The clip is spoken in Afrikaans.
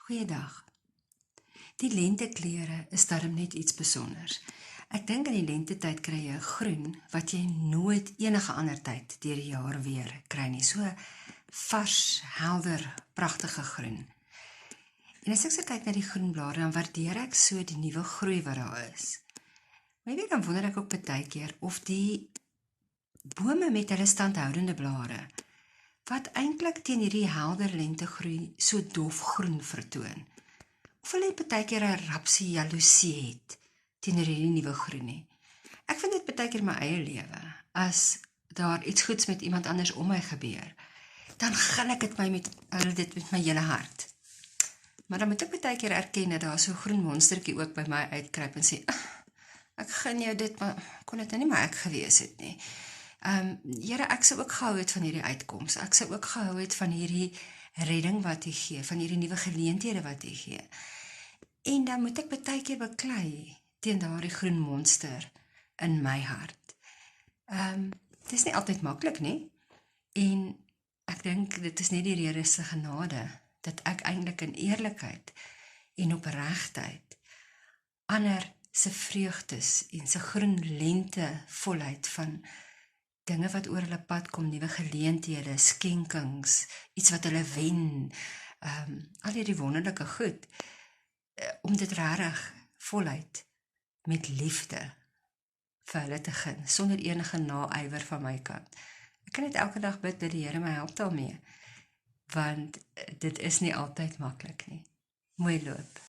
Goeiedag. Die lentekleure is darm net iets besonders. Ek dink in die lentetyd kry jy 'n groen wat jy nooit enige ander tyd deur die jaar weer kry nie. So vars, helder, pragtige groen. En as ek so kyk na die groen blare, dan waardeer ek so die nuwe groei wat daar is. Maar jy weet, dan wonder ek ook baie keer of die bome met hulle standhoudende blare, wat eintlik teen hierdie helder lentegroei so dofgroen vertoon, of hulle baie keer 'n rapsie jaloesie het teenoor hierdie nuwe groen nie. Ek vind dit baie keer my eie lewe. As daar iets goeds met iemand anders om my gebeur, dan gun ek dit met my hele hart. Maar dan moet ek baie keer erken dat daar so 'n groen monstertjie ook by my uitkruip en sê, ek gun jou dit, maar kon dit nou nie maar ek gewees het nie. Here, ek sou ook gehou het van hierdie uitkoms. Ek sou ook gehou het van hierdie redding wat hy gee, van hierdie nuwe geleenthede wat hy gee. En dan moet ek baie keer beklei teen daardie groen monster in my hart. Het is nie altyd maklik nie. En ek dink dit is net die Here se genade dat ek eintlik in eerlikheid en opregtheid ander se vreugdes en se groen lente volheid van dinge wat oor hulle pad kom, nuwe geleenthede, skenkings, iets wat hulle wen, al hierdie wonderlike goed, om dit regtig voluit met liefde vir hulle te gun, sonder enige naaiwer van my kant. Ek kan net elke dag bid dat die Here my help daarmee, want dit is nie altyd maklik nie. Mooi loop.